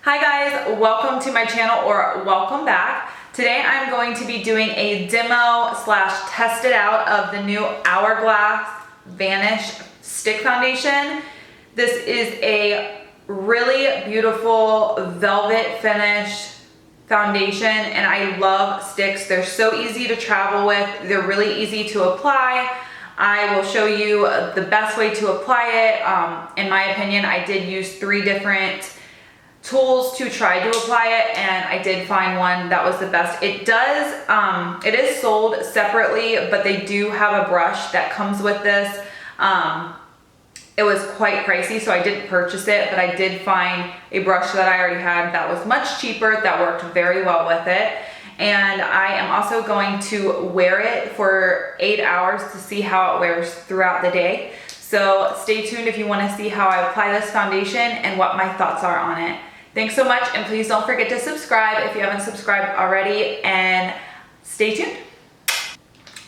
Hi guys, welcome to my channel, or welcome back. Today I'm going to be doing a demo slash test it out of the new Hourglass Vanish stick foundation. This is a really beautiful velvet finish foundation and I love sticks. They're so easy to travel with. They're really easy to apply. I will show you the best way to apply it. In my opinion, I did use 3 different tools to try to apply it, and I did find one that was the best. It is sold separately, but they do have a brush that comes with this. It was quite pricey, so I didn't purchase it, but I did find a brush that I already had that was much cheaper, that worked very well with it. And I am also going to wear it for 8 hours to see how it wears throughout the day. So stay tuned if you want to see how I apply this foundation and what my thoughts are on it. Thanks so much, and please don't forget to subscribe if you haven't subscribed already, and stay tuned.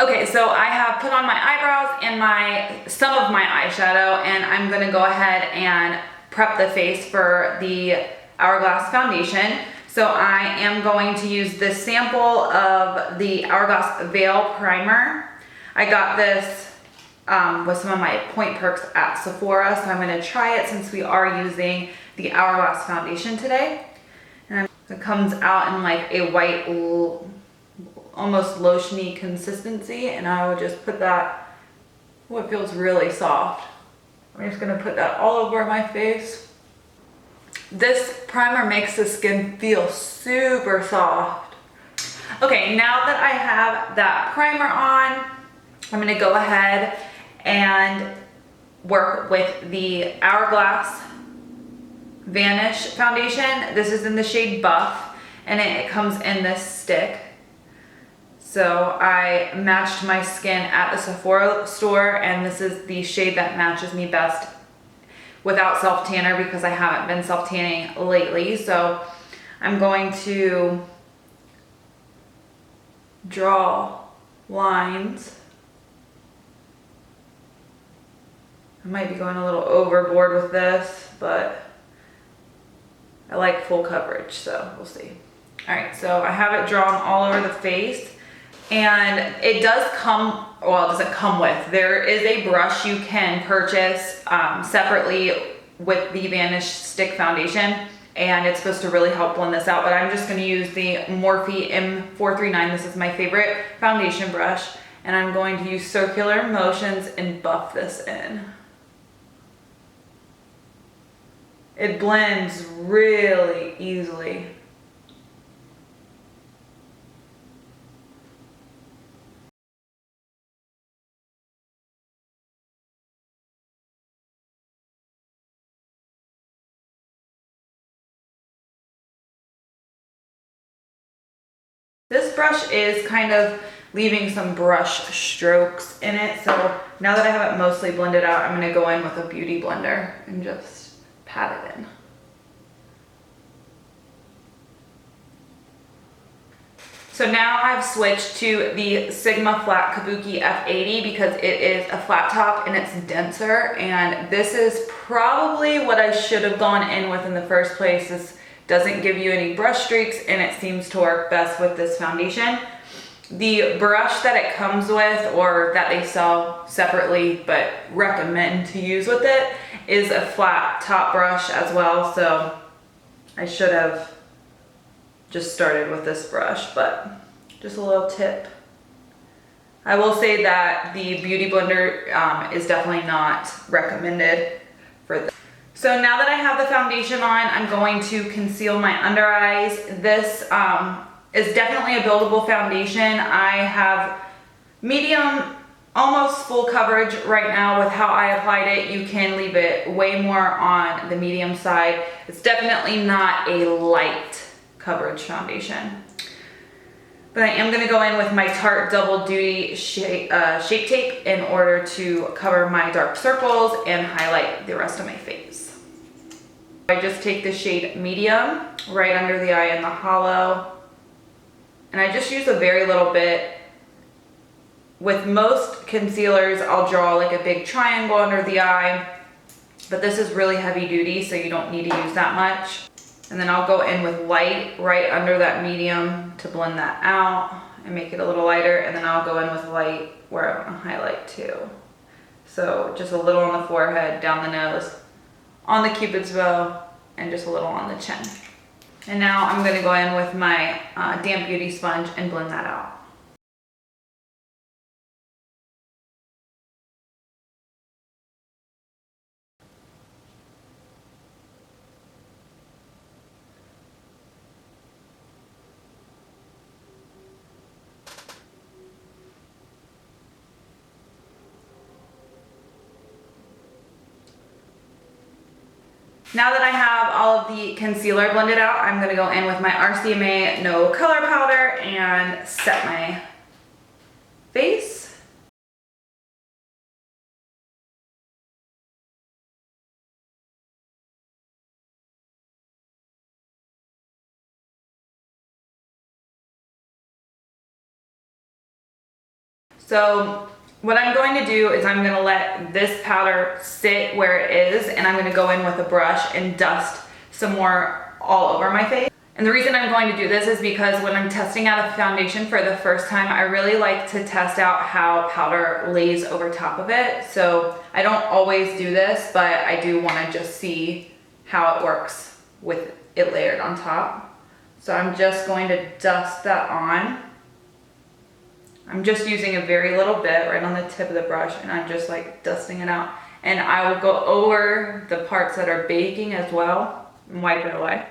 Okay, so I have put on my eyebrows and some of my eyeshadow, and I'm gonna go ahead and prep the face for the Hourglass foundation. So I am going to use this sample of the Hourglass Veil Primer. I got this with some of my point perks at Sephora, so I'm gonna try it since we are using the Hourglass foundation today. And it comes out in like a white, almost lotiony consistency, and I will just put that, it feels really soft. I'm just gonna put that all over my face. This primer makes the skin feel super soft. Okay, now that I have that primer on, I'm gonna go ahead and work with the Hourglass Vanish foundation. This is in the shade Buff, and it comes in this stick. So I matched my skin at the Sephora store, and this is the shade that matches me best without self-tanner, because I haven't been self-tanning lately. So I'm going to draw lines. I might be going a little overboard with this, but I like full coverage, so we'll see. All right, so I have it drawn all over the face, and it does come, well, it doesn't come with, there is a brush you can purchase separately with the Vanish Stick Foundation, and it's supposed to really help blend this out, but I'm just gonna use the Morphe M439. This is my favorite foundation brush, and I'm going to use circular motions and buff this in. It blends really easily. This brush is kind of leaving some brush strokes in it, so now that I have it mostly blended out, I'm gonna go in with a beauty blender and just pat it in. So now I've switched to the Sigma Flat Kabuki F80 because it is a flat top and it's denser, and this is probably what I should have gone in with in the first place. This doesn't give you any brush streaks, and it seems to work best with this foundation. The brush that it comes with, or that they sell separately but recommend to use with it, is a flat top brush as well, so I should have just started with this brush, but just a little tip. I will say that the beauty blender is definitely not recommended for this. So now that I have the foundation on, I'm going to conceal my under eyes. This is definitely a buildable foundation. I have medium, almost full coverage right now with how I applied it. You can leave it way more on the medium side. It's definitely not a light coverage foundation. But I am gonna go in with my Tarte Double Duty Shape Tape in order to cover my dark circles and highlight the rest of my face. I just take the shade Medium right under the eye in the hollow, and I just use a very little bit. With most concealers, I'll draw like a big triangle under the eye, but this is really heavy duty, so you don't need to use that much. And then I'll go in with light right under that medium to blend that out and make it a little lighter. And then I'll go in with light where I want to highlight too. So just a little on the forehead, down the nose, on the cupid's bow, and just a little on the chin. And now I'm going to go in with my damp beauty sponge and blend that out. Now that I have all of the concealer blended out, I'm gonna go in with my RCMA No Color Powder and set my face. So what I'm going to do is I'm going to let this powder sit where it is, and I'm going to go in with a brush and dust some more all over my face. And the reason I'm going to do this is because when I'm testing out a foundation for the first time, I really like to test out how powder lays over top of it. So I don't always do this, but I do want to just see how it works with it layered on top. So I'm just going to dust that on. I'm just using a very little bit right on the tip of the brush, and I'm just like dusting it out. And I will go over the parts that are baking as well and wipe it away.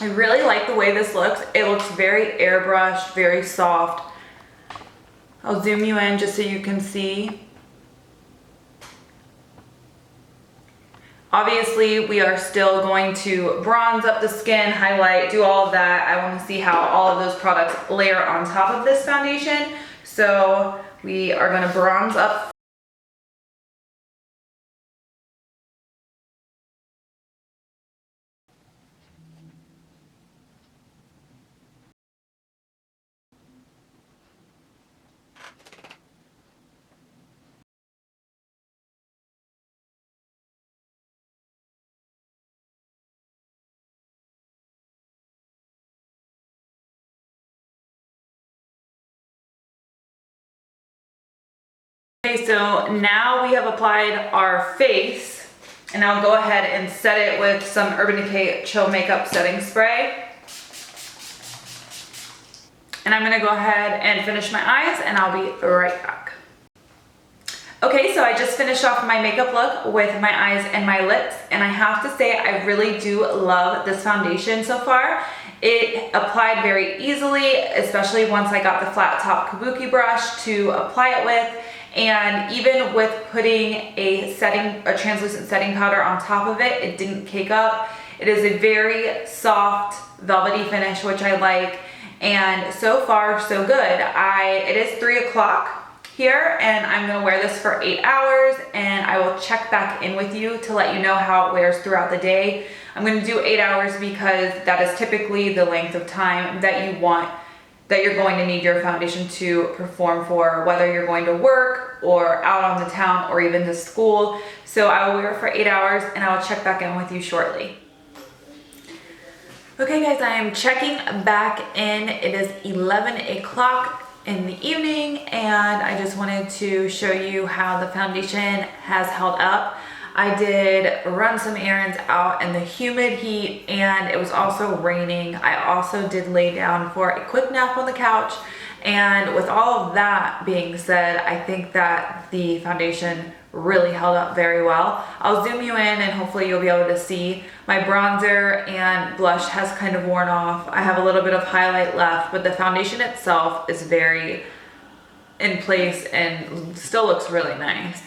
I really like the way this looks. It looks very airbrushed, very soft. I'll zoom you in just so you can see. Obviously, we are still going to bronze up the skin, highlight, do all of that. I want to see how all of those products layer on top of this foundation. So we are going to bronze up. Okay, so now we have applied our face, and I'll go ahead and set it with some Urban Decay Chill Makeup Setting Spray. And I'm gonna go ahead and finish my eyes, and I'll be right back. Okay, so I just finished off my makeup look with my eyes and my lips, and I have to say I really do love this foundation so far. It applied very easily, especially once I got the flat top kabuki brush to apply it with. And even with putting a translucent setting powder on top of it, it didn't cake up. It is a very soft, velvety finish, which I like. And so far, so good. It is 3 o'clock here, and I'm gonna wear this for 8 hours, and I will check back in with you to let you know how it wears throughout the day. I'm gonna do 8 hours because that is typically the length of time that you're going to need your foundation to perform for, whether you're going to work or out on the town or even to school. So I will wear it for 8 hours, and I will check back in with you shortly. Okay guys, I am checking back in. It is 11 o'clock in the evening, and I just wanted to show you how the foundation has held up. I did run some errands out in the humid heat, and it was also raining. I also did lay down for a quick nap on the couch, and with all of that being said, I think that the foundation really held up very well. I'll zoom you in, and hopefully you'll be able to see my bronzer and blush has kind of worn off. I have a little bit of highlight left, but the foundation itself is very in place and still looks really nice.